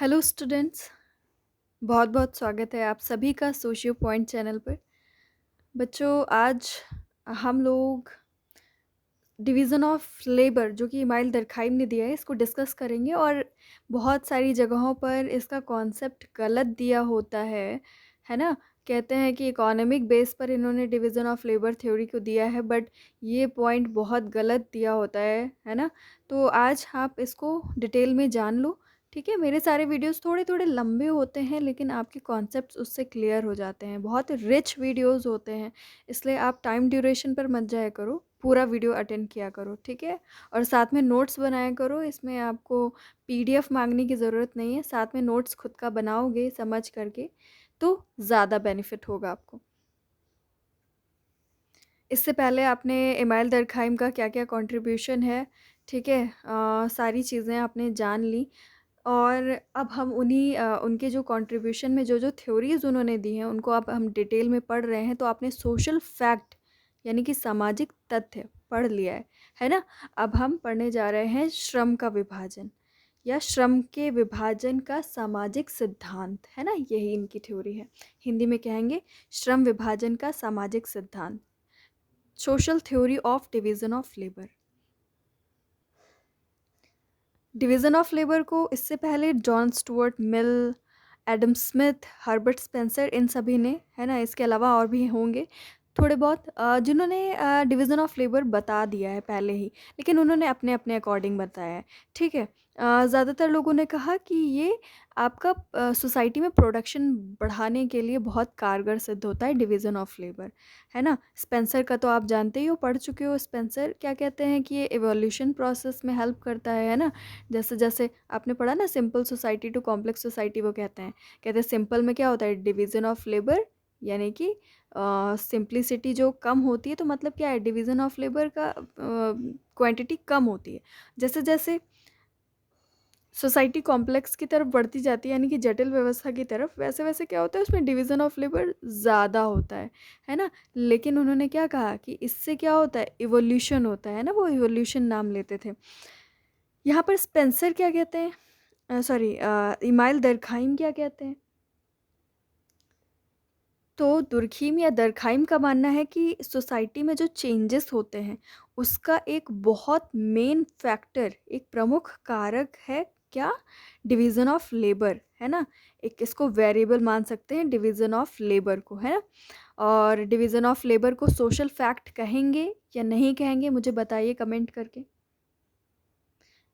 Hello students, बहुत बहुत स्वागत है आप सभी का सोशियो पॉइंट चैनल पर। बच्चों, आज हम लोग डिवीज़न ऑफ लेबर जो कि इमाइल दरखाइम ने दिया है, इसको डिस्कस करेंगे। और बहुत सारी जगहों पर इसका कॉन्सेप्ट गलत दिया होता है ना? कहते हैं कि इकोनॉमिक बेस पर इन्होंने डिवीज़न ऑफ लेबर थ्योरी को दिया है, बट ये पॉइंट बहुत गलत दिया होता है ना? तो आज आप इसको डिटेल में जान लो, ठीक है? मेरे सारे वीडियोस थोड़े-थोड़े लंबे होते हैं, लेकिन आपके कॉन्सेप्ट्स उससे क्लियर हो जाते हैं। बहुत रिच वीडियोस होते हैं, इसलिए आप टाइम ड्यूरेशन पर मत जाया करो, पूरा वीडियो अटेंड किया करो, ठीक है? और साथ में नोट्स बनाया करो। इसमें आपको पीडीएफ माँगने की ज़रूरत नहीं है, साथ में नोट्स खुद का बनाओगे समझ करके, तो ज़्यादा बेनिफिट होगा आपको। इससे पहले आपने इमाइल दरखाइम का क्या-क्या कंट्रीब्यूशन है, ठीक है? सारी चीज़ें आपने जान ली। और अब हम उनके जो कंट्रीब्यूशन में जो-जो थ्योरीज़ उन्होंने दी हैं, उनको अब हम डिटेल में पढ़ रहे हैं। तो आपने सोशल फैक्ट यानी कि सामाजिक तथ्य पढ़ लिया है ना? अब हम पढ़ने जा रहे हैं श्रम का विभाजन या श्रम के विभाजन का सामाजिक सिद्धांत, है ना? यही इनकी थ्योरी है। हिंदी में कहेंगे श्रम विभाजन का सामाजिक सिद्धांत, social theory of division of labour. Division of labour को इससे पहले John Stuart Mill, Adam Smith, Herbert Spencer, इन सभी ने, है ना? इसके अलावा और भी होंगे थोड़े बहुत जिन्होंने डिवीज़न ऑफ लेबर बता दिया है पहले ही, लेकिन उन्होंने अपने-अपने अकॉर्डिंग बताया है, ठीक है? ज़्यादातर लोगों ने कहा कि ये आपका सोसाइटी में प्रोडक्शन बढ़ाने के लिए बहुत कारगर सिद्ध होता है डिवीज़न ऑफ लेबर, है ना? स्पेंसर का तो आप जानते ही हो, पढ़ चुके हो। स्पेंसर क्या कहते हैं कि ये इवोल्यूशन प्रोसेस में हेल्प करता है ना? जैसे-जैसे आपने पढ़ा ना, simple society to complex society वो कहते हैं सिंपल में क्या होता है, डिवीज़न ऑफ लेबर, यानी कि सिंप्लिसिटी जो कम होती है, तो मतलब क्या है, डिवीज़न ऑफ लेबर का क्वांटिटी कम होती है। जैसे-जैसे सोसाइटी कॉम्प्लेक्स की तरफ बढ़ती जाती है, यानी कि जटिल व्यवस्था की तरफ, वैसे-वैसे क्या होता है, उसमें डिवीज़न ऑफ लेबर ज़्यादा होता है ना? लेकिन उन्होंने क्या कहा कि इससे क्या होता है, इवोल्यूशन होता है ना, वो इवोल्यूशन नाम लेते थे। यहाँ पर स्पेंसर क्या कहते हैं, सॉरी, इमाइल दरखाइम क्या कहते हैं? तो दुर्खीम या दरखाइम का मानना है कि सोसाइटी में जो चेंजेस होते हैं, उसका एक बहुत मेन फैक्टर, एक प्रमुख कारक है क्या? डिवीज़न ऑफ लेबर, है ना? एक इसको वेरिएबल मान सकते हैं डिवीज़न ऑफ लेबर को, है ना? और डिवीज़न ऑफ लेबर को सोशल फैक्ट कहेंगे या नहीं कहेंगे, मुझे बताइए कमेंट करके।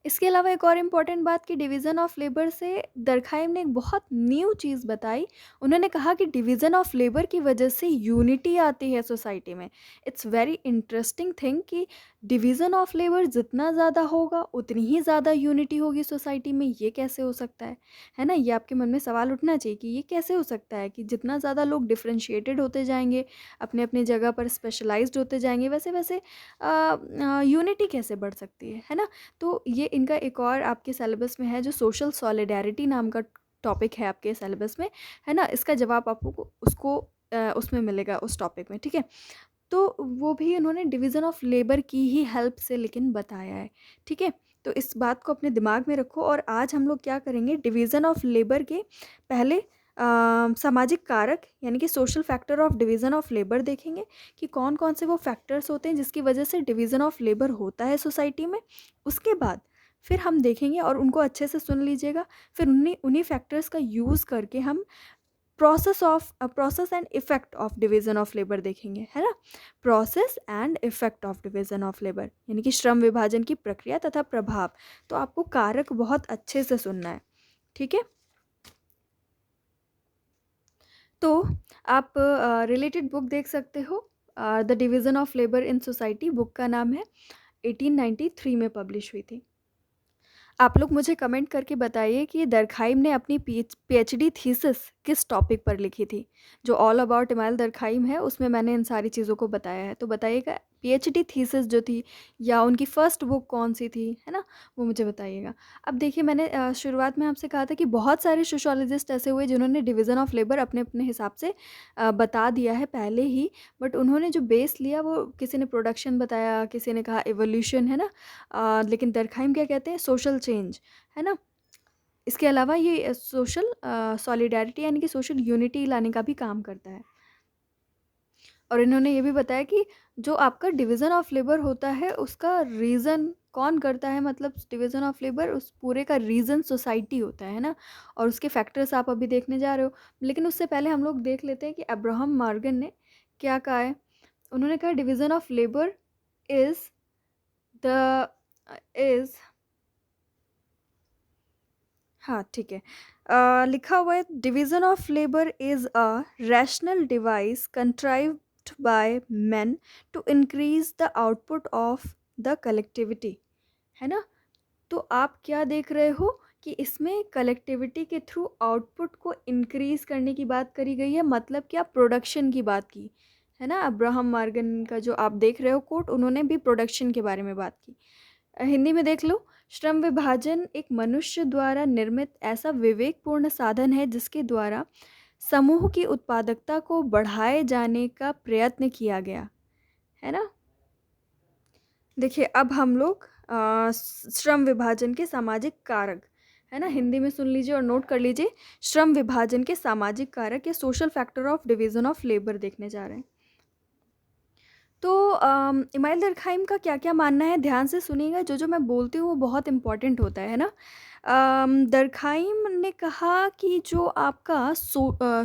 इसके अलावा एक और इम्पॉर्टेंट बात कि डिवीज़न ऑफ लेबर से दरखाइम ने एक बहुत न्यू चीज़ बताई। उन्होंने कहा कि डिवीज़न ऑफ लेबर की वजह से यूनिटी आती है सोसाइटी में। इट्स वेरी इंटरेस्टिंग थिंग कि डिवीज़न ऑफ लेबर जितना ज़्यादा होगा, उतनी ही ज़्यादा यूनिटी होगी सोसाइटी में। ये कैसे हो सकता है ना? ये आपके मन में सवाल उठना चाहिए कि ये कैसे हो सकता है कि जितना ज़्यादा लोग डिफरेंशिएटेड होते जाएंगे, अपने-अपने जगह पर स्पेशलाइज्ड होते जाएंगे, वैसे-वैसे यूनिटी कैसे बढ़ सकती है ना? तो ये इनका एक और आपके सिलेबस में है, जो सोशल सॉलिडेरिटी नाम का टॉपिक है आपके सिलेबस में, है ना? इसका जवाब आपको उसको उसमें मिलेगा, उस टॉपिक में, ठीक है? तो वो भी उन्होंने डिवीज़न ऑफ लेबर की ही हेल्प से लेकिन बताया है, ठीक है? तो इस बात को अपने दिमाग में रखो। और आज हम लोग क्या करेंगे, डिवीज़न ऑफ लेबर के पहले सामाजिक कारक यानी कि social factor of division of labour देखेंगे कि कौन-कौन से वो फैक्टर्स होते हैं जिसकी वजह से डिवीज़न ऑफ लेबर होता है सोसाइटी में। उसके बाद फिर हम देखेंगे, और उनको अच्छे से सुन लीजिएगा, फिर उन्हीं उन्हीं फैक्टर्स का यूज़ करके हम process and effect of division of labour देखेंगे, है ना? Process and effect of division of labour यानी कि श्रम विभाजन की प्रक्रिया तथा प्रभाव। तो आपको कारक बहुत अच्छे से सुनना है, ठीक है? तो आप रिलेटेड बुक देख सकते हो, the division of labour in society, book का नाम है, 1893 में पब्लिश हुई थी। आप लोग मुझे कमेंट करके बताइए कि दरखाइम ने अपनी पीएचडी थीसिस किस टॉपिक पर लिखी थी। जो ऑल अबाउट इमाइल दरखाइम है, उसमें मैंने इन सारी चीज़ों को बताया है। तो बताइएगा पीएचडी थीसिस जो थी, या उनकी फर्स्ट बुक कौन-सी थी, है ना? वो मुझे बताइएगा। अब देखिए, मैंने शुरुआत में आपसे कहा था कि बहुत सारे सोशियोलॉजिस्ट ऐसे हुए जिन्होंने डिवीज़न ऑफ लेबर अपने-अपने हिसाब से बता दिया है पहले ही, बट उन्होंने जो बेस लिया, वो किसी ने प्रोडक्शन बताया, किसी ने कहा इवोल्यूशन, है ना? लेकिन दरखाइम क्या कहते हैं, सोशल चेंज, है ना? इसके अलावा ये सोशल सॉलिडैरिटी यानी कि सोशल यूनिटी लाने का भी काम करता है। और इन्होंने ये भी बताया कि जो आपका डिवीज़न ऑफ लेबर होता है उसका रीज़न कौन करता है, मतलब डिवीज़न ऑफ लेबर उस पूरे का रीज़न सोसाइटी होता है ना? और उसके फैक्टर्स आप अभी देखने जा रहे हो। लेकिन उससे पहले हम लोग देख लेते हैं कि अब्राहम मार्गन ने क्या कहा है। उन्होंने कहा division of labour is the is हाँ, ठीक है। लिखा हुआ है division of labour is a rational device contrived by men to increase the output of the collectivity, है ना? तो आप क्या देख रहे हो कि इसमें कलेक्टिविटी के थ्रू आउटपुट को इंक्रीज़ करने की बात करी गई है, मतलब क्या प्रोडक्शन की बात की, है ना? अब्राहम मार्गन का जो आप देख रहे हो कोट, उन्होंने भी प्रोडक्शन के बारे में बात की। हिंदी में देख लो, श्रम विभाजन एक मनुष्य द्वारा निर्मित ऐसा विवेकपूर्ण साधन है जिसके द्वारा समूह की उत्पादकता को बढ़ाए जाने का प्रयत्न किया गया, है ना? देखिए अब हम लोग श्रम विभाजन के सामाजिक कारक, है ना? हिंदी में सुन लीजिए और नोट कर लीजिए। श्रम विभाजन के सामाजिक कारक या social factor of division of labour देखने जा रहे हैं। तो इमाइल दरखाइम का क्या-क्या मानना है, ध्यान से सुनिएगा, जो-जो मैं बोलती हूँ वो बहुत इम्पोर्टेंट होता है ना? दरखाइम ने कहा कि जो आपका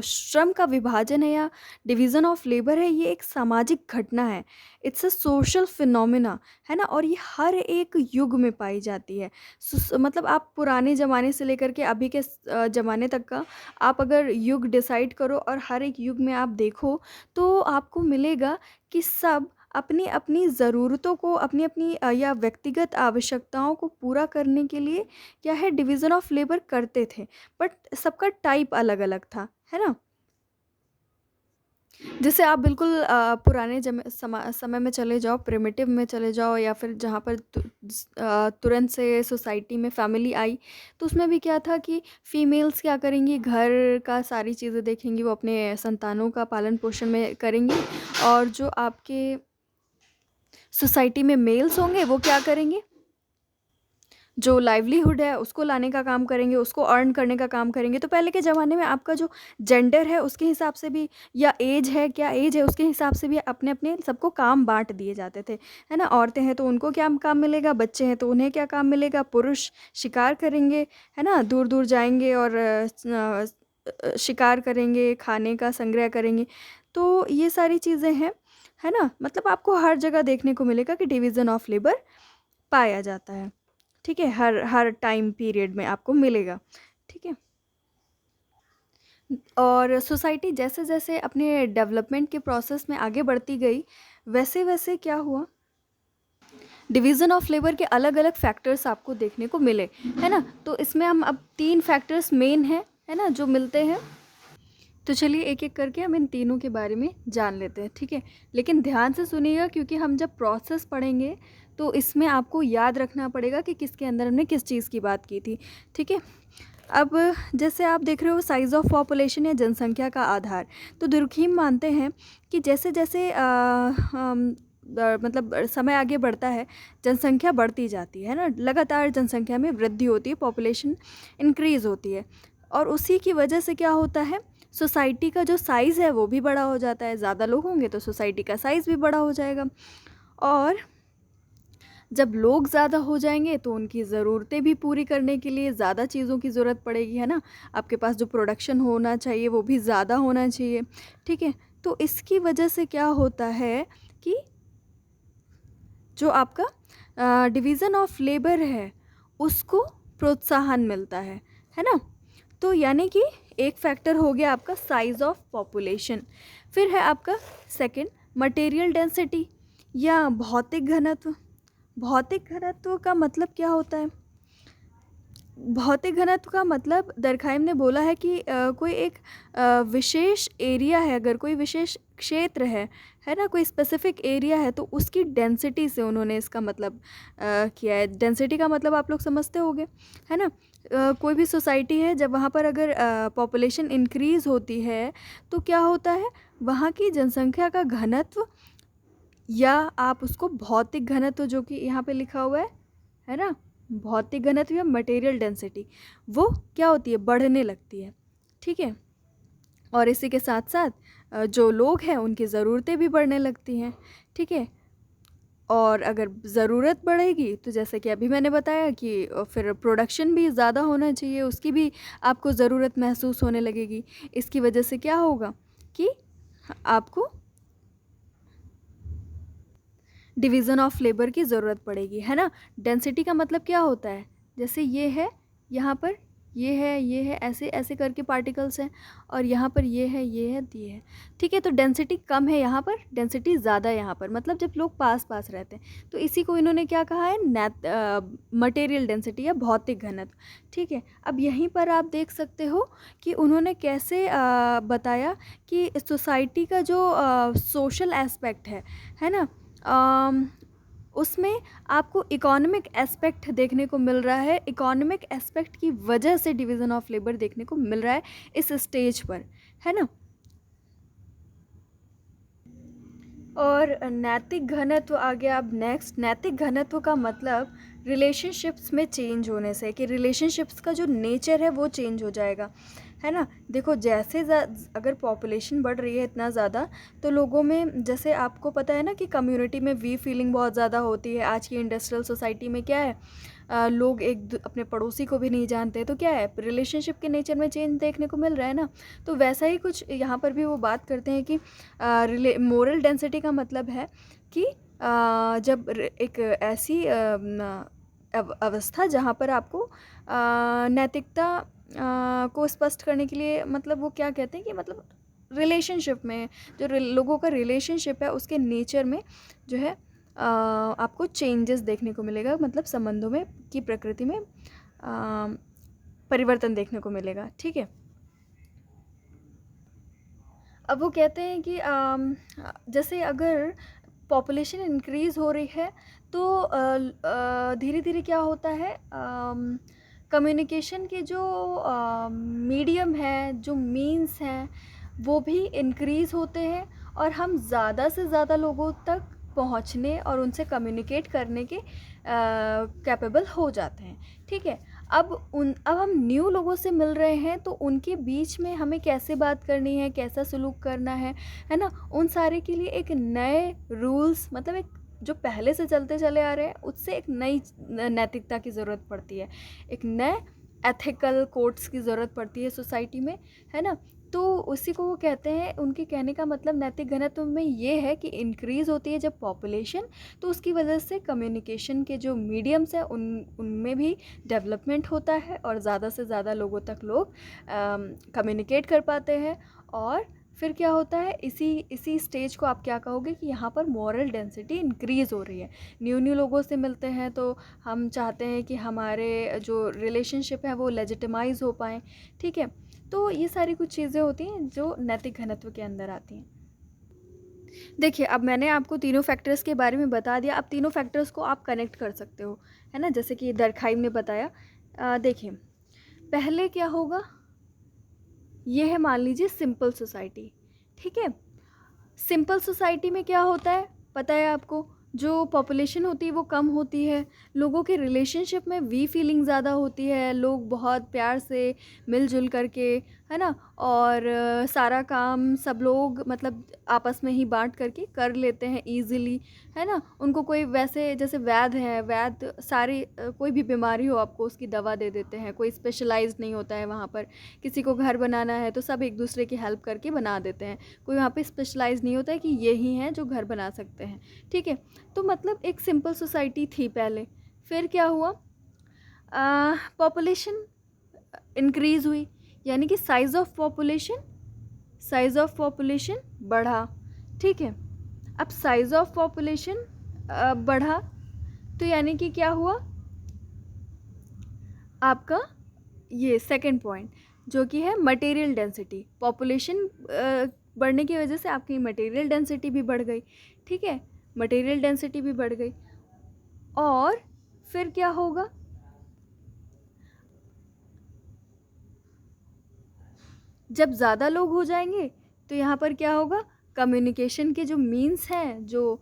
श्रम का विभाजन है या डिवीज़न ऑफ लेबर है, ये एक सामाजिक घटना है। इट्स अ सोशल फिनोमेना, है ना? और ये हर एक युग में पाई जाती है। मतलब आप पुराने ज़माने से लेकर के अभी के ज़माने तक का आप अगर युग डिसाइड करो और हर एक युग में आप देखो, तो आपको मिलेगा कि सब अपनी-अपनी ज़रूरतों को अपनी-अपनी या व्यक्तिगत आवश्यकताओं को पूरा करने के लिए क्या है डिवीज़न ऑफ लेबर करते थे। बट सबका टाइप अलग-अलग था, है ना? जैसे आप बिल्कुल पुराने समय में चले जाओ, प्रिमिटिव में चले जाओ या फिर जहाँ पर तुरंत से सोसाइटी में फैमिली आई, तो उसमें भी क्या था कि फीमेल्स क्या करेंगी, घर का सारी चीज़ें देखेंगी, वो अपने संतानों का पालन-पोषण में करेंगी और जो आपके सोसाइटी में मेल्स होंगे वो क्या करेंगे, जो लाइवलीहुड है उसको लाने का काम करेंगे, उसको अर्न करने का काम करेंगे। तो पहले के ज़माने में आपका जो जेंडर है उसके हिसाब से भी या एज है, क्या एज है उसके हिसाब से भी अपने-अपने सबको काम बाँट दिए जाते थे, है ना? औरतें हैं तो उनको क्या काम मिलेगा, बच्चे हैं तो उन्हें क्या काम मिलेगा, पुरुष शिकार करेंगे, है ना? दूर-दूर जाएँगे और शिकार करेंगे, खाने का संग्रह करेंगे। तो ये सारी चीज़ें हैं, है ना? मतलब आपको हर जगह देखने को मिलेगा कि डिवीज़न ऑफ लेबर पाया जाता है। ठीक है? हर हर टाइम पीरियड में आपको मिलेगा, ठीक है? और सोसाइटी जैसे-जैसे अपने डेवलपमेंट के प्रोसेस में आगे बढ़ती गई, वैसे-वैसे क्या हुआ, डिवीज़न ऑफ लेबर के अलग-अलग फैक्टर्स आपको देखने को मिले, है ना? तो इसमें हम अब 3 फैक्टर्स मेन हैं, है ना? जो मिलते हैं। तो चलिए एक-एक करके हम इन तीनों के बारे में जान लेते हैं, ठीक है? लेकिन ध्यान से सुनिएगा क्योंकि हम जब प्रोसेस पढ़ेंगे, तो इसमें आपको याद रखना पड़ेगा कि किसके अंदर हमने किस चीज़ की बात की थी, ठीक है? अब जैसे आप देख रहे हो साइज़ ऑफ पॉपुलेशन या जनसंख्या का आधार, तो दुर्कहीम मानते हैं कि जैसे-जैसे मतलब समय आगे बढ़ता है, जनसंख्या बढ़ती जाती है ना? लगातार जनसंख्या में वृद्धि होती है, पॉपुलेशन इंक्रीज़ होती है और उसी की वजह से क्या होता है, सोसाइटी का जो साइज़ है वो भी बड़ा हो जाता है। ज़्यादा लोग होंगे तो सोसाइटी का साइज़ भी बड़ा हो जाएगा और जब लोग ज़्यादा हो जाएँगे तो उनकी ज़रूरतें भी पूरी करने के लिए ज़्यादा चीज़ों की ज़रूरत पड़ेगी, है ना? आपके पास जो प्रोडक्शन होना चाहिए वो भी ज़्यादा होना चाहिए, ठीक है? तो इसकी वजह से क्या होता है कि जो आपका डिवीज़न ऑफ लेबर है, उसको प्रोत्साहन मिलता है ना? तो यानी कि एक फैक्टर हो गया आपका साइज़ ऑफ पॉपुलेशन। फिर है आपका सेकंड मटेरियल डेंसिटी या भौतिक घनत्व। भौतिक घनत्व का मतलब क्या होता है? भौतिक घनत्व का मतलब दरखाइम ने बोला है कि कोई एक विशेष एरिया है, अगर कोई विशेष क्षेत्र है ना? कोई स्पेसिफिक एरिया है तो उसकी डेंसिटी से उन्होंने इसका मतलब किया है। डेंसिटी का मतलब आप लोग समझते होंगे, है ना? कोई भी सोसाइटी है जब वहाँ पर अगर पॉपुलेशन इंक्रीज़ होती है तो क्या होता है? वहाँ की जनसंख्या का घनत्व या आप उसको भौतिक घनत्व जो कि यहाँ पे लिखा हुआ है ना? भौतिक घनत्व या मटेरियल डेंसिटी वो क्या होती है, बढ़ने लगती है। ठीक है, और इसी के साथ साथ जो लोग हैं उनकी ज़रूरतें भी बढ़ने लगती हैं। ठीक है, और अगर ज़रूरत बढ़ेगी तो जैसे कि अभी मैंने बताया कि फिर प्रोडक्शन भी ज़्यादा होना चाहिए, उसकी भी आपको ज़रूरत महसूस होने लगेगी। इसकी वजह से क्या होगा कि आपको डिवीज़न ऑफ लेबर की ज़रूरत पड़ेगी, है ना। डेंसिटी का मतलब क्या होता है, जैसे ये है, यहाँ पर ये है, ऐसे ऐसे करके पार्टिकल्स हैं, और यहाँ पर ये है, ये है, ये है। ठीक है, तो डेंसिटी कम है यहाँ पर, डेंसिटी ज़्यादा है यहाँ पर, मतलब जब लोग पास पास रहते हैं, तो इसी को इन्होंने क्या कहा है, मटेरियल डेंसिटी या भौतिक घनत्व। ठीक है, अब यहीं पर आप देख सकते हो कि उन्होंने कैसे बताया कि सोसाइटी का जो सोशल एस्पेक्ट है ना, अम, उसमें आपको इकोनॉमिक एस्पेक्ट देखने को मिल रहा है। इकोनॉमिक एस्पेक्ट की वजह से डिवीज़न ऑफ लेबर देखने को मिल रहा है इस स्टेज पर, है ना। और नैतिक घनत्व आ गया। अब नेक्स्ट, नैतिक घनत्व का मतलब रिलेशनशिप्स में चेंज होने से, कि रिलेशनशिप्स का जो नेचर है वो चेंज हो जाएगा, है ना। देखो जैसे अगर पॉपुलेशन बढ़ रही है इतना ज़्यादा, तो लोगों में, जैसे आपको पता है ना कि कम्युनिटी में वी फीलिंग बहुत ज़्यादा होती है। आज की इंडस्ट्रियल सोसाइटी में क्या है, लोग अपने पड़ोसी को भी नहीं जानते, तो क्या है, रिलेशनशिप के नेचर में चेंज देखने को मिल रहा है ना। तो वैसा ही कुछ यहाँ पर भी वो बात करते हैं कि मोरल डेंसिटी का मतलब है कि जब एक ऐसी अवस्था जहाँ पर आपको नैतिकता को स्पष्ट करने के लिए, मतलब वो क्या कहते हैं कि मतलब रिलेशनशिप में जो लोगों का रिलेशनशिप है उसके नेचर में जो है आपको चेंजेस देखने को मिलेगा, मतलब संबंधों में की प्रकृति में परिवर्तन देखने को मिलेगा। ठीक है, अब वो कहते हैं कि जैसे अगर पॉपुलेशन इंक्रीज़ हो रही है तो धीरे धीरे क्या होता है, कम्युनिकेशन के जो मीडियम है, जो मीन्स हैं, वो भी इंक्रीज़ होते हैं, और हम ज़्यादा से ज़्यादा लोगों तक पहुंचने और उनसे कम्युनिकेट करने के कैपेबल हो जाते हैं। ठीक है, अब हम न्यू लोगों से मिल रहे हैं, तो उनके बीच में हमें कैसे बात करनी है, कैसा सलूक करना है ना, उन सारे के लिए एक नए रूल्स, मतलब एक जो पहले से चलते चले आ रहे हैं उससे एक नई नैतिकता की ज़रूरत पड़ती है, एक नए एथिकल कोड्स की ज़रूरत पड़ती है सोसाइटी में, है ना। तो उसी को वो कहते हैं, उनके कहने का मतलब नैतिक घनत्व में ये है कि इंक्रीज़ होती है जब पॉपुलेशन, तो उसकी वजह से कम्युनिकेशन के जो मीडियम्स हैं उनमें भी डेवलपमेंट होता है, और ज़्यादा से ज़्यादा लोगों तक लोग कम्युनिकेट कर पाते हैं। और फिर क्या होता है, इसी स्टेज को आप क्या कहोगे कि यहाँ पर मॉरल डेंसिटी इंक्रीज़ हो रही है। न्यू न्यू लोगों से मिलते हैं तो हम चाहते हैं कि हमारे जो रिलेशनशिप है वो लेजिटिमाइज़ हो पाएँ। ठीक है, तो ये सारी कुछ चीज़ें होती हैं जो नैतिक घनत्व के अंदर आती हैं। देखिए, अब मैंने आपको तीनों फैक्टर्स के बारे में बता दिया, अब तीनों फैक्टर्स को आप कनेक्ट कर सकते हो, है ना, जैसे कि दरखाइम ने बताया। देखिए, पहले क्या होगा, ये है मान लीजिए सिंपल सोसाइटी। ठीक है, सिंपल सोसाइटी में क्या होता है पता है आपको, जो पॉपुलेशन होती है वो कम होती है, लोगों के रिलेशनशिप में वी फीलिंग ज़्यादा होती है, लोग बहुत प्यार से मिलजुल करके, है ना, और सारा काम सब लोग मतलब आपस में ही बांट करके कर लेते हैं इजीली, है ना। उनको कोई वैसे, जैसे वैद्य है, वैद्य सारी कोई भी बीमारी हो आपको उसकी दवा दे देते हैं, कोई स्पेशलाइज्ड नहीं होता है वहाँ पर। किसी को घर बनाना है तो सब एक दूसरे की हेल्प करके बना देते हैं, कोई वहाँ पे स्पेशलाइज नहीं होता है कि यही हैं जो घर बना सकते हैं। ठीक है, तो मतलब एक सिंपल सोसाइटी थी पहले, फिर क्या हुआ, पॉपुलेशन इंक्रीज़ हुई, यानी कि साइज़ ऑफ पॉपुलेशन बढ़ा। ठीक है, अब साइज़ ऑफ पॉपुलेशन बढ़ा, तो यानी कि क्या हुआ आपका, ये सेकंड पॉइंट जो कि है मटेरियल डेंसिटी, पॉपुलेशन बढ़ने की वजह से आपकी मटेरियल डेंसिटी भी बढ़ गई। ठीक है, मटेरियल डेंसिटी भी बढ़ गई, और फिर क्या होगा, जब ज़्यादा लोग हो जाएंगे तो यहाँ पर क्या होगा, कम्युनिकेशन के जो मीन्स हैं, जो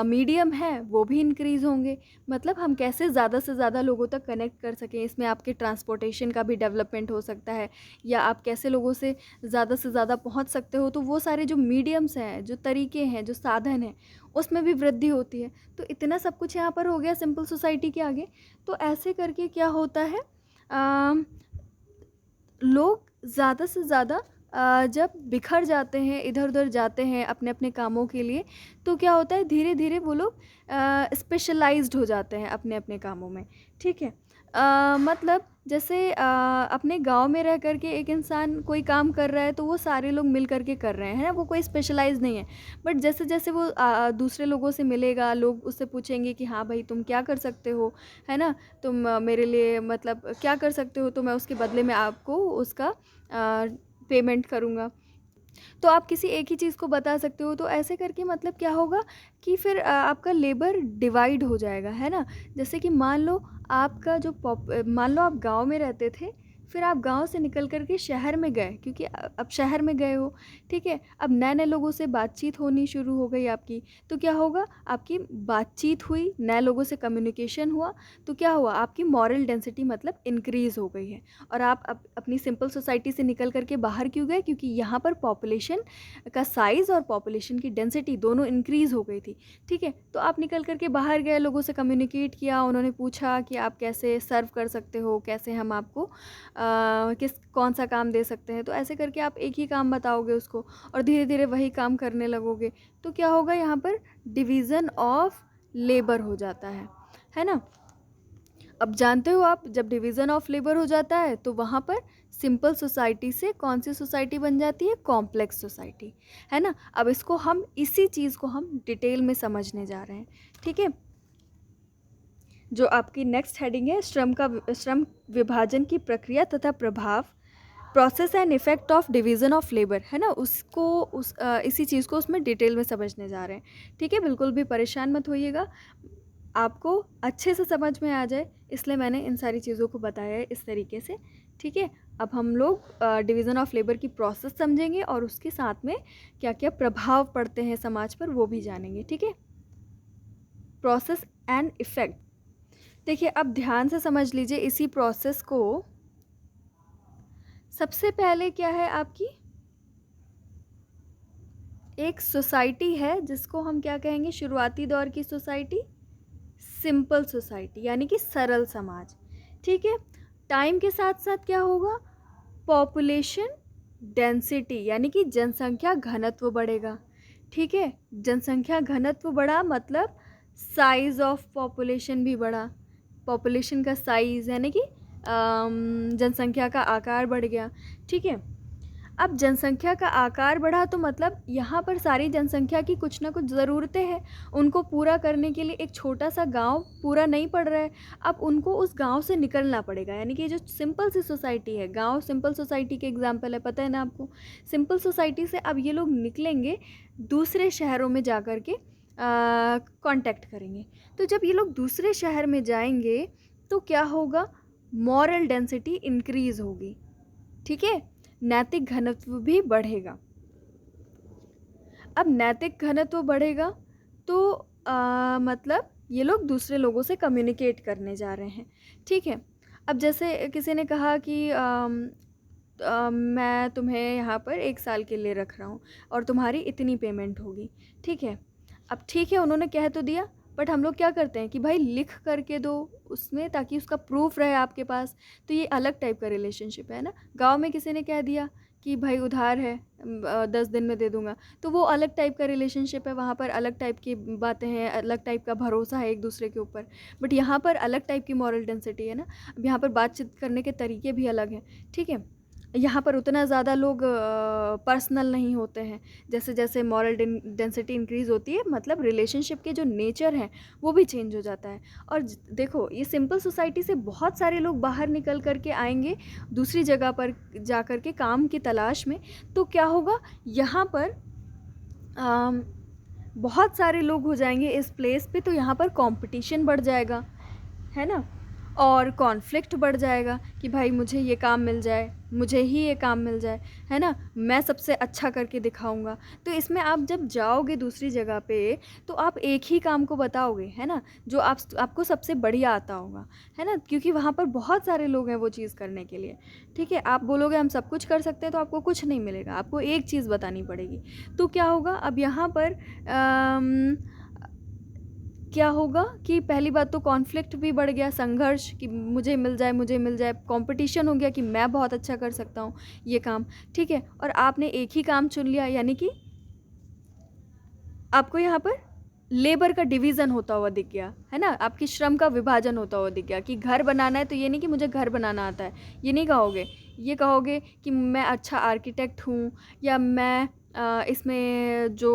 मीडियम हैं वो भी इंक्रीज़ होंगे। मतलब हम कैसे ज़्यादा से ज़्यादा लोगों तक कनेक्ट कर सकें, इसमें आपके ट्रांसपोर्टेशन का भी डेवलपमेंट हो सकता है, या आप कैसे लोगों से ज़्यादा पहुंच सकते हो, तो वो सारे जो मीडियम्स हैं, जो तरीके हैं, जो साधन हैं, उसमें भी वृद्धि होती है। तो इतना सब कुछ यहाँ पर हो गया सिंपल सोसाइटी के आगे। तो ऐसे करके क्या होता है, लोग ज़्यादा से ज़्यादा जब बिखर जाते हैं, इधर-उधर जाते हैं अपने अपने कामों के लिए, तो क्या होता है, धीरे-धीरे वो लोग स्पेशलाइज़्ड हो जाते हैं अपने अपने कामों में। ठीक है। मतलब जैसे अपने गांव में रह कर के एक इंसान कोई काम कर रहा है तो वो सारे लोग मिल कर के कर रहे हैं, है ना, वो कोई स्पेशलाइज नहीं है। बट जैसे जैसे वो दूसरे लोगों से मिलेगा, लोग उससे पूछेंगे कि हाँ भाई तुम क्या कर सकते हो, है ना, तुम मेरे लिए मतलब क्या कर सकते हो, तो मैं उसके बदले में आपको उसका पेमेंट करूँगा। तो आप किसी एक ही चीज़ को बता सकते हो, तो ऐसे करके मतलब क्या होगा कि फिर आपका लेबर डिवाइड हो जाएगा, है ना। जैसे कि मान लो आपका जो मान लो आप गांव में रहते थे, फिर आप गांव से निकल कर के शहर में गए, क्योंकि अब शहर में गए हो। ठीक है। अब नए नए लोगों से बातचीत होनी शुरू हो गई आपकी, तो क्या होगा, आपकी बातचीत हुई, नए लोगों से कम्युनिकेशन हुआ, तो क्या हुआ, आपकी मॉरल डेंसिटी मतलब इंक्रीज़ हो गई है। और आप अपनी सिंपल सोसाइटी से निकल करके बाहर क्यों गए, क्योंकि यहाँ पर पॉपुलेशन का साइज़ और पॉपुलेशन की डेंसिटी दोनों इंक्रीज़ हो गई थी। ठीक है। तो आप निकल करके बाहर गए, लोगों से कम्युनिकेट किया, उन्होंने पूछा कि आप कैसे सर्व कर सकते हो, कैसे हम आपको कौन सा काम दे सकते हैं। तो ऐसे करके आप एक ही काम बताओगे उसको, और धीरे धीरे वही काम करने लगोगे। तो क्या होगा, यहाँ पर डिवीज़न ऑफ लेबर हो जाता है ना। अब जानते हो आप, जब डिवीज़न ऑफ लेबर हो जाता है तो वहाँ पर सिंपल सोसाइटी से कौन सी सोसाइटी बन जाती है, कॉम्प्लेक्स सोसाइटी, है ना। अब इसको हम, इसी चीज़ को हम डिटेल में समझने जा रहे हैं। ठीक है। जो आपकी नेक्स्ट हेडिंग है, श्रम विभाजन की प्रक्रिया तथा प्रभाव, process and effect of division of labour, है ना, उसको इसी चीज़ को उसमें डिटेल में समझने जा रहे हैं। ठीक है। बिल्कुल भी परेशान मत होइएगा, आपको अच्छे से समझ में आ जाए, इसलिए मैंने इन सारी चीज़ों को बताया है इस तरीके से। ठीक है। अब हम लोग डिवीज़न ऑफ लेबर की प्रोसेस समझेंगे, और उसके साथ में क्या क्या प्रभाव पड़ते हैं समाज पर वो भी जानेंगे। ठीक है। प्रोसेस एंड इफ़ेक्ट, देखिए अब ध्यान से समझ लीजिए इसी प्रोसेस को। सबसे पहले क्या है, आपकी एक सोसाइटी है जिसको हम क्या कहेंगे, शुरुआती दौर की सोसाइटी, सिंपल सोसाइटी, यानी कि सरल समाज। ठीक है। टाइम के साथ साथ क्या होगा, पॉपुलेशन डेंसिटी, यानी कि जनसंख्या घनत्व बढ़ेगा। ठीक है। जनसंख्या घनत्व बढ़ा मतलब साइज ऑफ पॉपुलेशन भी बढ़ा। पॉपुलेशन का साइज यानी कि जनसंख्या का आकार बढ़ गया। ठीक है। अब जनसंख्या का आकार बढ़ा तो मतलब यहाँ पर सारी जनसंख्या की कुछ ना कुछ ज़रूरतें हैं, उनको पूरा करने के लिए एक छोटा सा गांव पूरा नहीं पड़ रहा है। अब उनको उस गांव से निकलना पड़ेगा, यानी कि जो सिंपल सी सोसाइटी है, गांव सिंपल सोसाइटी के एग्जांपल है, पता है ना आपको। सिंपल सोसाइटी से अब ये लोग निकलेंगे, दूसरे शहरों में जा कर के कांटेक्ट करेंगे। तो जब ये लोग दूसरे शहर में जाएंगे तो क्या होगा, मॉरल डेंसिटी इंक्रीज़ होगी। ठीक है। नैतिक घनत्व भी बढ़ेगा। अब नैतिक घनत्व बढ़ेगा तो मतलब ये लोग दूसरे लोगों से कम्युनिकेट करने जा रहे हैं। ठीक है। अब जैसे किसी ने कहा कि मैं तुम्हें यहाँ पर 1 साल के लिए रख रहा हूँ और तुम्हारी इतनी पेमेंट होगी। ठीक है। अब ठीक है, उन्होंने कह तो दिया, बट हम लोग क्या करते हैं कि भाई लिख करके दो उसमें, ताकि उसका प्रूफ रहे आपके पास। तो ये अलग टाइप का रिलेशनशिप है ना। गांव में किसी ने कह दिया कि भाई उधार है, 10 दिन में दे दूंगा, तो वो अलग टाइप का रिलेशनशिप है, वहाँ पर अलग टाइप की बातें हैं, अलग टाइप का भरोसा है एक दूसरे के ऊपर। बट यहाँ पर अलग टाइप की मॉरल डेंसिटी है ना। अब यहाँ पर बातचीत करने के तरीके भी अलग हैं। ठीक है। यहाँ पर उतना ज़्यादा लोग पर्सनल नहीं होते हैं। जैसे जैसे मॉरल डेंसिटी इंक्रीज़ होती है, मतलब रिलेशनशिप के जो नेचर हैं वो भी चेंज हो जाता है। और देखो, ये सिंपल सोसाइटी से बहुत सारे लोग बाहर निकल कर के आएंगे दूसरी जगह पर जा कर के काम की तलाश में। तो क्या होगा, यहाँ पर बहुत सारे लोग हो जाएंगे इस प्लेस पे, तो यहाँ पर कंपटीशन बढ़ जाएगा, है ना। और कॉन्फ्लिक्ट बढ़ जाएगा कि भाई मुझे ये काम मिल जाए, मुझे ही ये काम मिल जाए, है ना? मैं सबसे अच्छा करके दिखाऊँगा। तो इसमें आप जब जाओगे दूसरी जगह पे, तो आप एक ही काम को बताओगे, है ना? जो आपको सबसे बढ़िया आता होगा, है ना? क्योंकि वहाँ पर बहुत सारे लोग हैं वो चीज़ करने के लिए, ठीक है? आप बोलोगे हम सब कुछ कर सकते हैं, तो आपको कुछ नहीं मिलेगा, आपको एक चीज़ बतानी पड़ेगी। तो क्या होगा अब यहाँ पर अम क्या होगा कि पहली बात तो कॉन्फ्लिक्ट भी बढ़ गया, संघर्ष कि मुझे मिल जाए, कॉम्पिटिशन हो गया कि मैं बहुत अच्छा कर सकता हूँ ये काम, ठीक है? और आपने एक ही काम चुन लिया, यानी कि आपको यहाँ पर लेबर का डिवीज़न होता हुआ दिख गया, है ना? आपकी श्रम का विभाजन होता हुआ दिख गया कि घर बनाना है तो ये नहीं कि मुझे घर बनाना आता है, ये नहीं कहोगे। ये कहोगे कि मैं अच्छा आर्किटेक्ट हूँ, या मैं इसमें जो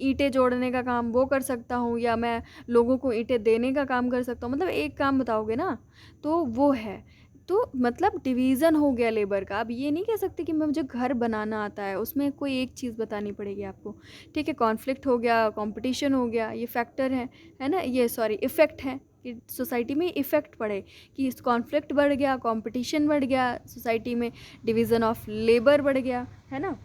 ईंटें जोड़ने का काम वो कर सकता हूँ, या मैं लोगों को ईंटें देने का काम कर सकता हूँ, मतलब एक काम बताओगे ना, तो वो है। तो मतलब डिवीज़न हो गया लेबर का। अब ये नहीं कह सकते कि मुझे घर बनाना आता है, उसमें कोई एक चीज़ बतानी पड़ेगी आपको। ठीक है, कॉन्फ्लिक्ट हो गया, कंपटीशन हो गया, ये फैक्टर है ना? ये सॉरी इफ़ेक्ट है कि सोसाइटी में इफ़ेक्ट पड़े कि इस कॉन्फ्लिक्ट बढ़ गया, कंपटीशन बढ़ गया सोसाइटी में, डिवीज़न ऑफ लेबर बढ़ गया, है ना?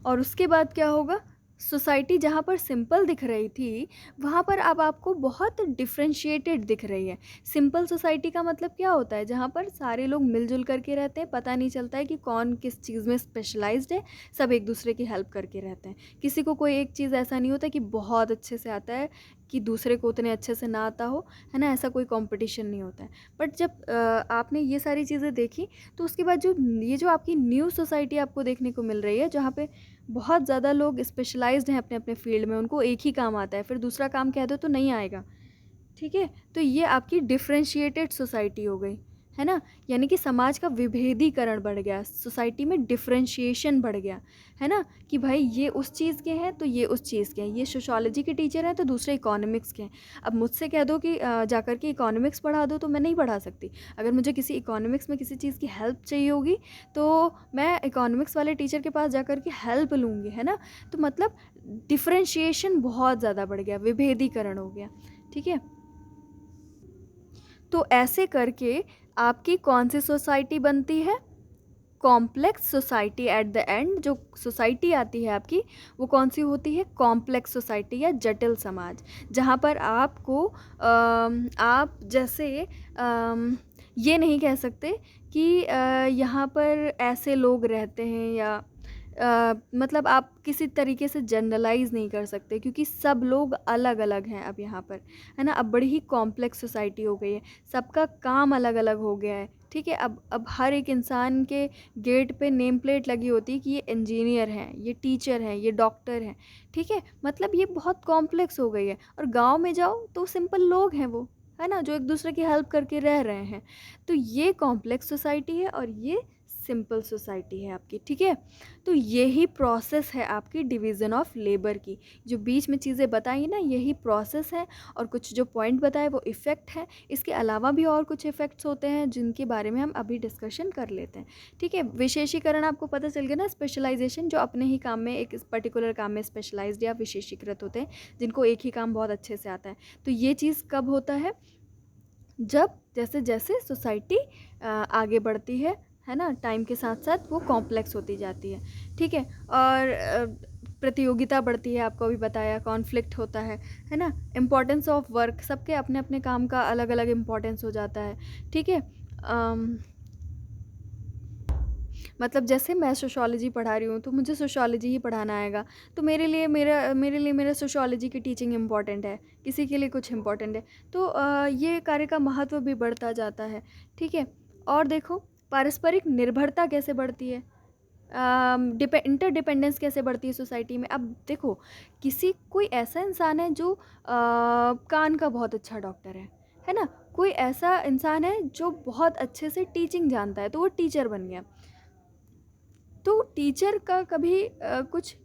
और उसके बाद क्या होगा, सोसाइटी जहाँ पर सिंपल दिख रही थी, वहाँ पर अब आपको बहुत डिफरेंशिएटेड दिख रही है। सिंपल सोसाइटी का मतलब क्या होता है, जहाँ पर सारे लोग मिलजुल करके रहते हैं, पता नहीं चलता है कि कौन किस चीज़ में स्पेशलाइज्ड है, सब एक दूसरे की हेल्प करके रहते हैं। किसी को कोई एक चीज़ ऐसा नहीं होता कि बहुत अच्छे से आता है कि दूसरे को उतने अच्छे से ना आता हो, है ना? ऐसा कोई कंपटीशन नहीं होता है। बट जब आपने ये सारी चीज़ें देखी, तो उसके बाद जो आपकी न्यू सोसाइटी आपको देखने को मिल रही है, जहाँ पे बहुत ज़्यादा लोग स्पेशलाइज्ड हैं अपने अपने फील्ड में, उनको एक ही काम आता है, फिर दूसरा काम कह दो तो नहीं आएगा, ठीक है? तो ये आपकी डिफरेंशिएटेड सोसाइटी हो गई, है ना? यानी कि समाज का विभेदीकरण बढ़ गया, सोसाइटी में डिफरेंशिएशन बढ़ गया, है ना? कि भाई ये उस चीज़ के हैं तो ये उस चीज़ के हैं, ये सोशियोलॉजी के टीचर हैं तो दूसरे इकोनॉमिक्स के हैं। अब मुझसे कह दो कि जाकर के इकोनॉमिक्स पढ़ा दो, तो मैं नहीं पढ़ा सकती। अगर मुझे किसी इकोनॉमिक्स में किसी चीज़ की हेल्प चाहिए होगी, तो मैं इकोनॉमिक्स वाले टीचर के पास जाकर के हेल्प लूँगी, है ना? तो मतलब डिफरेंशिएशन बहुत ज़्यादा बढ़ गया, विभेदीकरण हो गया, ठीक है? तो ऐसे करके आपकी कौन सी सोसाइटी बनती है, complex society. At the end जो सोसाइटी आती है आपकी, वो कौन सी होती है, कॉम्प्लेक्स सोसाइटी या जटिल समाज, जहाँ पर आपको आप जैसे ये नहीं कह सकते कि यहाँ पर ऐसे लोग रहते हैं, या मतलब आप किसी तरीके से जनरलाइज नहीं कर सकते, क्योंकि सब लोग अलग अलग हैं अब यहाँ पर, है ना? अब बड़ी ही कॉम्प्लेक्स सोसाइटी हो गई है, सबका काम अलग अलग हो गया है, ठीक है? अब हर एक इंसान के गेट पे नेम प्लेट लगी होती है कि ये इंजीनियर हैं, ये टीचर हैं, ये डॉक्टर हैं, ठीक है? मतलब ये बहुत कॉम्प्लेक्स हो गई है। और गांव में जाओ तो सिंपल लोग हैं वो, है ना, जो एक दूसरे की हेल्प करके रह रहे हैं। तो ये कॉम्प्लेक्स सोसाइटी है और ये सिंपल सोसाइटी है आपकी, ठीक है? तो यही प्रोसेस है आपकी डिवीज़न ऑफ लेबर की, जो बीच में चीज़ें बताई ना, यही प्रोसेस है। और कुछ जो पॉइंट बताए वो इफ़ेक्ट है, इसके अलावा भी और कुछ इफ़ेक्ट्स होते हैं जिनके बारे में हम अभी डिस्कशन कर लेते हैं, ठीक है? विशेषीकरण आपको पता चल गया ना, स्पेशलाइजेशन, जो अपने ही काम में एक पर्टिकुलर काम में स्पेशलाइज्ड या विशेषीकृत होते हैं, जिनको एक ही काम बहुत अच्छे से आता है। तो ये चीज़ कब होता है, जब जैसे जैसे सोसाइटी आगे बढ़ती है ना, टाइम के साथ साथ वो कॉम्प्लेक्स होती जाती है, ठीक है? और प्रतियोगिता बढ़ती है, आपको अभी बताया, कॉन्फ्लिक्ट होता है ना? इम्पोर्टेंस ऑफ वर्क, सबके अपने अपने काम का अलग अलग इम्पोर्टेंस हो जाता है, ठीक है? मतलब जैसे मैं सोशियोलॉजी पढ़ा रही हूँ, तो मुझे सोशियोलॉजी ही पढ़ाना आएगा, तो मेरे लिए सोशियोलॉजी की टीचिंग इम्पॉर्टेंट है, किसी के लिए कुछ इम्पॉर्टेंट है। तो ये कार्य का महत्व भी बढ़ता जाता है, ठीक है? और देखो, पारस्परिक निर्भरता कैसे बढ़ती है, इंटरडिपेंडेंस कैसे बढ़ती है सोसाइटी में। अब देखो, कोई ऐसा इंसान है जो कान का बहुत अच्छा डॉक्टर है ना? कोई ऐसा इंसान है जो बहुत अच्छे से टीचिंग जानता है, तो वो टीचर बन गया। तो टीचर का कभी कुछ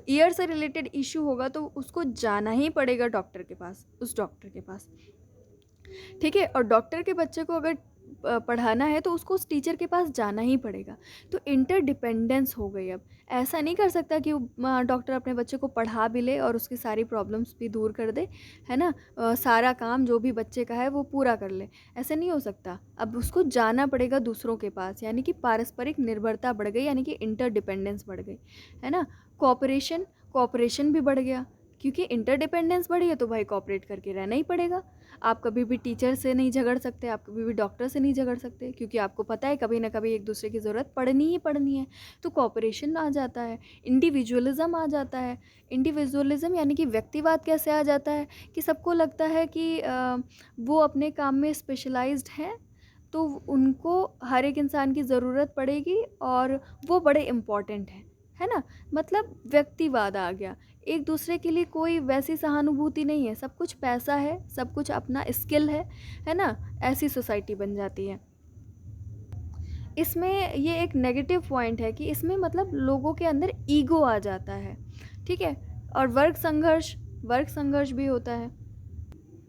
ईयर से रिलेटेड इशू होगा, तो उसको जाना ही पड़ेगा डॉक्टर के पास, उस डॉक्टर के पास, ठीक है? और डॉक्टर के बच्चे को अगर पढ़ाना है तो उसको उस टीचर के पास जाना ही पड़ेगा। तो इंटरडिपेंडेंस हो गई अब। ऐसा नहीं कर सकता कि डॉक्टर अपने बच्चे को पढ़ा भी ले और उसकी सारी प्रॉब्लम्स भी दूर कर दे, है ना? सारा काम जो भी बच्चे का है वो पूरा कर ले, ऐसा नहीं हो सकता। अब उसको जाना पड़ेगा दूसरों के पास, यानी कि पारस्परिक निर्भरता बढ़ गई, यानी कि इंटरडिपेंडेंस बढ़ गई, है ना? कोऑपरेशन कोऑपरेशन भी बढ़ गया, क्योंकि इंटरडिपेंडेंस बढ़ी है तो भाई कोऑपरेट करके रहना ही पड़ेगा। आप कभी भी टीचर से नहीं झगड़ सकते, आप कभी भी डॉक्टर से नहीं झगड़ सकते, क्योंकि आपको पता है कभी ना कभी एक दूसरे की ज़रूरत पड़नी ही पड़नी है। तो कोऑपरेशन आ जाता है, इंडिविजुअलिज्म आ जाता है। इंडिविजुअलिज्म यानी कि व्यक्तिवाद कैसे आ जाता है कि सबको लगता है कि वो अपने काम में स्पेशलाइज्ड हैं, तो उनको हर एक इंसान की ज़रूरत पड़ेगी और वो बड़े इम्पॉर्टेंट हैं, है ना? मतलब व्यक्तिवाद आ गया। एक दूसरे के लिए कोई वैसी सहानुभूति नहीं है, सब कुछ पैसा है, सब कुछ अपना स्किल है ना? ऐसी सोसाइटी बन जाती है। इसमें ये एक नेगेटिव पॉइंट है कि इसमें मतलब लोगों के अंदर ईगो आ जाता है, ठीक है? और वर्क संघर्ष भी होता है।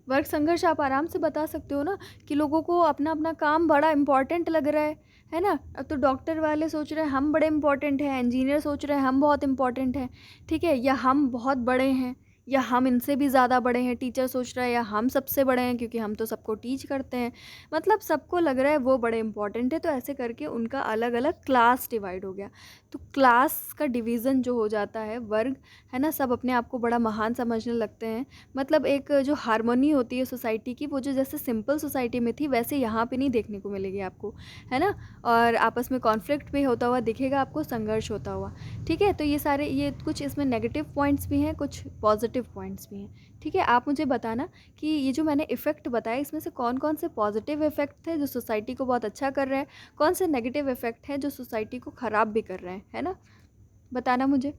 वर्क संघर्ष आप आराम से बता सकते हो ना कि लोगों को अपना अपना काम बड़ा इम्पोर्टेंट लग रहा है ना? अब तो डॉक्टर वाले सोच रहे हैं हम बड़े इम्पोर्टेंट हैं, इंजीनियर सोच रहे हैं हम बहुत इम्पोर्टेंट हैं, ठीक है? या हम बहुत बड़े हैं, या हम इनसे भी ज़्यादा बड़े हैं। टीचर सोच रहा है या हम सबसे बड़े हैं क्योंकि हम तो सबको टीच करते हैं। मतलब सबको लग रहा है वो बड़े इम्पोर्टेंट है, तो ऐसे करके उनका अलग अलग क्लास डिवाइड हो गया। तो क्लास का डिवीज़न जो हो जाता है, वर्ग, है ना? सब अपने आप को बड़ा महान समझने लगते हैं। मतलब एक जो हार्मनी होती है सोसाइटी की, वो जो जैसे सिंपल सोसाइटी में थी वैसे यहाँ पे नहीं देखने को मिलेगी आपको, है ना? और आपस में कॉन्फ्लिक्ट भी होता हुआ दिखेगा आपको, संघर्ष होता हुआ, ठीक है? तो ये कुछ इसमें नेगेटिव पॉइंट्स भी हैं, कुछ पॉजिटिव पॉइंट्स भी हैं, ठीक है? आप मुझे बताना कि ये जो मैंने इफ़ेक्ट बताए इसमें से कौन कौन से पॉजिटिव इफ़ेक्ट थे जो सोसाइटी को बहुत अच्छा कर रहे हैं, कौन से नेगेटिव इफ़ेक्ट हैं जो सोसाइटी को ख़राब भी कर रहे हैं, है ना? बताना मुझे।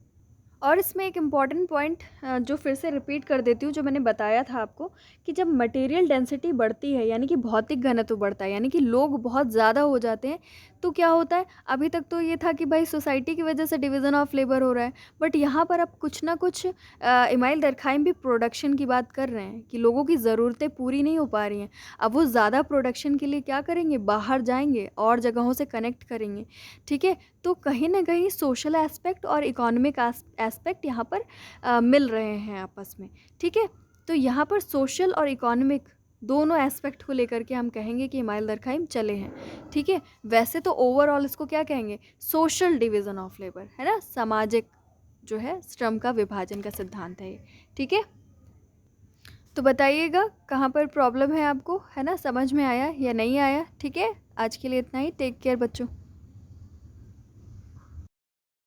और इसमें एक इम्पॉर्टेंट पॉइंट जो फिर से रिपीट कर देती हूँ, जो मैंने बताया था आपको कि जब मटेरियल डेंसिटी बढ़ती है, यानी कि भौतिक घनत्व बढ़ता है, यानी कि लोग बहुत ज़्यादा हो जाते हैं, तो क्या होता है? अभी तक तो ये था कि भाई सोसाइटी की वजह से डिवीज़न ऑफ लेबर हो रहा है, बट यहाँ पर अब कुछ ना कुछ इमाइल दरखाइम भी प्रोडक्शन की बात कर रहे हैं कि लोगों की ज़रूरतें पूरी नहीं हो पा रही हैं। अब वो ज़्यादा प्रोडक्शन के लिए क्या करेंगे? बाहर जाएंगे और जगहों से कनेक्ट करेंगे, ठीक है? तो कहीं ना कहीं सोशल एस्पेक्ट और इकोनॉमिक एस्पेक्ट यहाँ पर मिल रहे हैं आपस में, ठीक है? तो यहाँ पर सोशल और इकोनॉमिक दोनों एस्पेक्ट को लेकर के हम कहेंगे कि इमाइल दरखाइम चले हैं, ठीक है? वैसे तो ओवरऑल इसको क्या कहेंगे? सोशल डिवीज़न ऑफ लेबर, है ना? सामाजिक जो है श्रम का विभाजन का सिद्धांत है ये, ठीक है? तो बताइएगा कहाँ पर प्रॉब्लम है आपको, है ना? समझ में आया या नहीं आया? ठीक है, आज के लिए इतना ही। टेक केयर बच्चों।